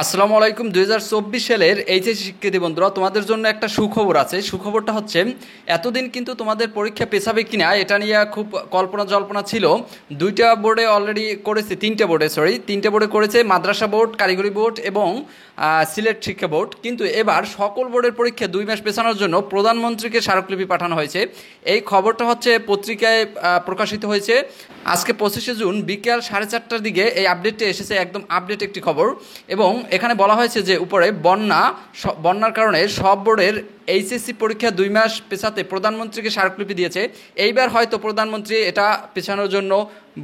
আসসালামু আলাইকুম। 2024 সালের এইচএসসি শিক্ষার্থী বন্ধুরা, তোমাদের জন্য একটা সুখবর আছে। সুখবরটা হচ্ছে, এতদিন কিন্তু তোমাদের পরীক্ষা পেছাবে কিনা এটা নিয়ে খুব কল্পনা জল্পনা ছিল। দুইটা বোর্ডে অলরেডি করেছে, তিনটে বোর্ডে করেছে, মাদ্রাসা বোর্ড, কারিগরি বোর্ড এবং সিলেট শিক্ষা বোর্ড। কিন্তু এবার সকল বোর্ডের পরীক্ষা 2 মাস পেছানোর জন্য প্রধানমন্ত্রীকে স্মারকলিপি পাঠানো হয়েছে। এই খবরটা হচ্ছে পত্রিকায় প্রকাশিত হয়েছে আজকে 25শে জুন বিকেল 4:30টার দিকে। এই আপডেটটি এসেছে, একদম আপডেট একটি খবর। এবং এখানে বলা হয়েছে যে উপরে বন্যার কারণে সব বোর্ডের এইচএসসি পরীক্ষা 2 মাস পেছাতে প্রধানমন্ত্রীকে স্মারকলিপি দিয়েছে। এইবার হয়তো প্রধানমন্ত্রী এটা পেছানোর জন্য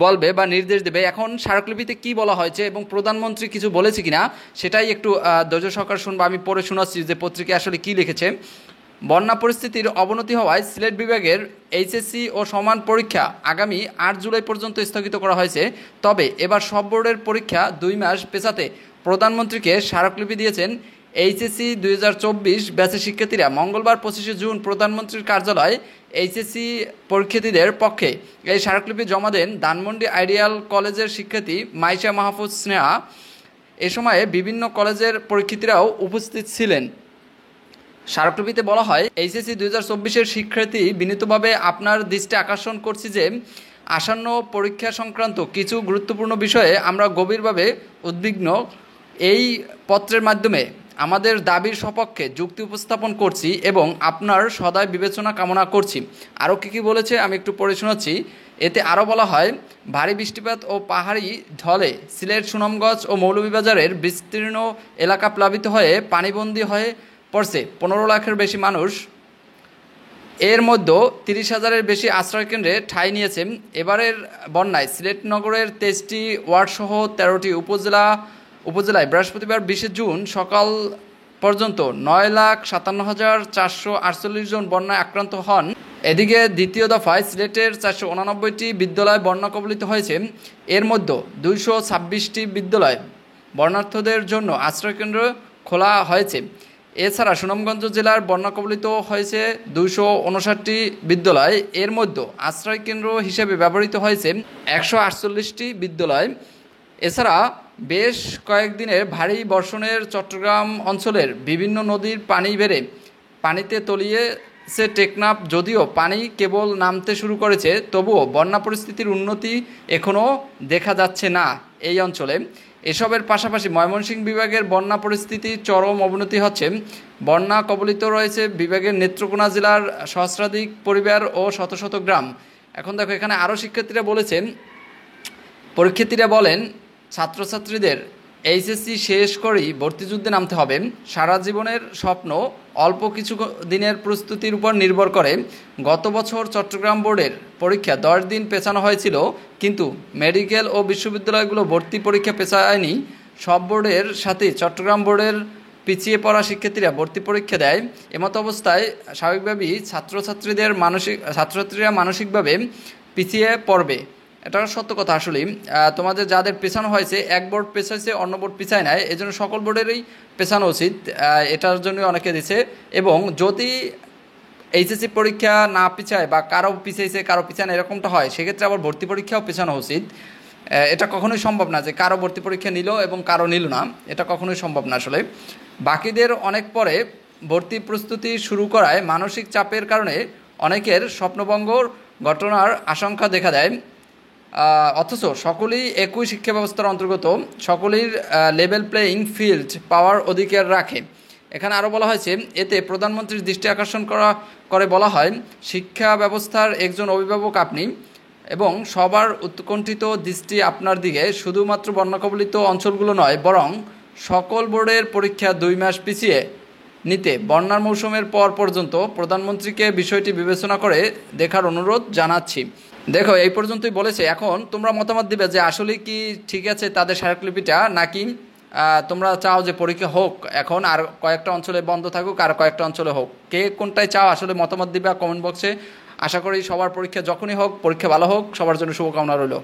বলবে বা নির্দেশ দেবে। এখন স্মারকলিপিতে কি বলা হয়েছে এবং প্রধানমন্ত্রী কিছু বলেছে কিনা সেটাই একটু ধৈর্য সহকারে শুনবো। আমি পড়ে শোনাচ্ছি যে পত্রিকায় আসলে কি লিখেছে। বন্যা পরিস্থিতির অবনতি হওয়ায় সিলেট বিভাগের এইচএসসি ও সমান পরীক্ষা আগামী 8 জুলাই পর্যন্ত স্থগিত করা হয়েছে। তবে এবার সব বোর্ডের পরীক্ষা 2 মাস পেছাতে প্রধানমন্ত্রীকে স্মারকলিপি দিয়েছেন এইচএসসি 2024 ব্যাচের শিক্ষার্থীরা। মঙ্গলবার 25শে জুন প্রধানমন্ত্রীর কার্যালয়ে এইচএসসি পরীক্ষার্থীদের পক্ষে এই স্মারকলিপি জমা দেন ধানমন্ডি আইডিয়াল কলেজের শিক্ষার্থী মাইশা মাহফুজ স্নেহা। এ সময়ে বিভিন্ন কলেজের পরীক্ষার্থীরাও উপস্থিত ছিলেন। স্মারকলিপিতে বলা হয়, এইচএসসি 2024-এর শিক্ষার্থী, বিনীতভাবে আপনার দৃষ্টি আকর্ষণ করছি যে আসন্ন পরীক্ষা সংক্রান্ত কিছু গুরুত্বপূর্ণ বিষয়ে আমরা গভীরভাবে উদ্বিগ্ন। এই পত্রের মাধ্যমে আমাদের দাবির সপক্ষে যুক্তি উপস্থাপন করছি এবং আপনার সদয় বিবেচনা কামনা করছি। আরও কী বলেছে আমি একটু পড়ে শোনাচ্ছি। এতে আরও বলা হয়, ভারী বৃষ্টিপাত ও পাহাড়ি ঢলে সিলেট, সুনামগঞ্জ ও মৌলভীবাজারের বিস্তীর্ণ এলাকা প্লাবিত হয়ে পানিবন্দী হয়ে পড়ছে 15 লাখের বেশি মানুষ। এর মধ্যে 30,000-এর বেশি আশ্রয়কেন্দ্রে ঠাঁই নিয়েছে। এবারের বন্যায় সিলেট নগরের 23টি ওয়ার্ডসহ 13টি উপজেলায় বৃহস্পতিবার 20শে জুন সকাল পর্যন্ত 9,57,448 জন বন্যায় আক্রান্ত হন। এদিকে দ্বিতীয় দফায় সিলেটের 489টি বিদ্যালয় বন্যা কবলিত হয়েছে। এর মধ্যে 226টি বিদ্যালয় বন্যার্থদের জন্য আশ্রয়কেন্দ্র খোলা হয়েছে। এছাড়া সুনামগঞ্জ জেলার বন্যা কবলিত হয়েছে 259টি বিদ্যালয়। এর মধ্যে আশ্রয়কেন্দ্র হিসেবে ব্যবহৃত হয়েছে 148টি বিদ্যালয়। এছাড়া বেশ কয়েকদিনের ভারী বর্ষণের চট্টগ্রাম অঞ্চলের বিভিন্ন নদীর পানি বেড়ে পানিতে তলিয়েছে টেকনাফ। যদিও পানি কেবল নামতে শুরু করেছে, তবুও বন্যা পরিস্থিতির উন্নতি এখনও দেখা যাচ্ছে না এই অঞ্চলে। এসবের পাশাপাশি ময়মনসিংহ বিভাগের বন্যা পরিস্থিতির চরম অবনতি হচ্ছে। বন্যা কবলিত রয়েছে বিভাগের নেত্রকোনা জেলার সহস্রাধিক পরিবার ও শত শত গ্রাম। এখন দেখো, এখানে আরও পরীক্ষার্থীরা বলেন, ছাত্রছাত্রীদের এইচএসসি শেষ করেই ভর্তিযুদ্ধে নামতে হবে। সারা জীবনের স্বপ্ন অল্প কিছু দিনের প্রস্তুতির উপর নির্ভর করে। গত বছর চট্টগ্রাম বোর্ডের পরীক্ষা 10 দিন পেছানো হয়েছিল, কিন্তু মেডিকেল ও বিশ্ববিদ্যালয়গুলো ভর্তি পরীক্ষা পেছায়নি। সব বোর্ডের সাথে চট্টগ্রাম বোর্ডের পিছিয়ে পড়া শিক্ষার্থীরা ভর্তি পরীক্ষা দেয়। এমতো অবস্থায় স্বাভাবিকভাবেই ছাত্রছাত্রীরা মানসিকভাবে পিছিয়ে পড়বে। এটা সত্য কথা। আসলেই তোমাদের যাদের পেছানো হয়েছে, এক বোর্ড পেছাইছে, অন্য বোর্ড পিছায় নেয়, এই জন্য সকল বোর্ডেরই পেছানো উচিত। এটার জন্য অনেকে দিচ্ছে। এবং যদি এইচএসসি পরীক্ষা না পিছায় বা কারো পিছাইছে কারো পিছায় না এরকমটা হয়, সেক্ষেত্রে আবার ভর্তি পরীক্ষাও পেছানো উচিত। এটা কখনোই সম্ভব না যে কারো ভর্তি পরীক্ষা নিল এবং কারো নিল না, এটা কখনোই সম্ভব না। আসলে বাকিদের অনেক পরে ভর্তি প্রস্তুতি শুরু করায় মানসিক চাপের কারণে অনেকের স্বপ্নভঙ্গর ঘটনার আশঙ্কা দেখা দেয়। অথচ সকলেই একই শিক্ষা ব্যবস্থার অন্তর্গত, সকলেই লেভেল প্লেয়িং ফিল্ড পাওয়ার অধিকার রাখে। এখানে আরও বলা হয়েছে, এতে প্রধানমন্ত্রীর দৃষ্টি আকর্ষণ করে বলা হয়, শিক্ষা ব্যবস্থার একজন অভিভাবক আপনি এবং সবার উৎকণ্ঠিত দৃষ্টি আপনার দিকে। শুধুমাত্র বন্যাকবলিত অঞ্চলগুলো নয়, বরং সকল বোর্ডের পরীক্ষা 2 মাস পিছিয়ে নিতে বন্যার মৌসুমের পর পর্যন্ত প্রধানমন্ত্রীকে বিষয়টি বিবেচনা করে দেখার অনুরোধ জানাচ্ছি। দেখো, এই পর্যন্তই বলেছে। এখন তোমরা মতামত দিবে যে আসলে কি ঠিক আছে তাদের স্মারকলিপিটা, নাকি তোমরা চাও যে পরীক্ষা হোক এখন, আর কয়েকটা অঞ্চলে বন্ধ থাকুক আর কয়েকটা অঞ্চলে হোক। কে কোনটাই চাও আসলে মতামত দিবা কমেন্ট বক্সে। আশা করি সবার পরীক্ষা যখনই হোক, পরীক্ষা ভালো হোক। সবার জন্য শুভকামনা রইল।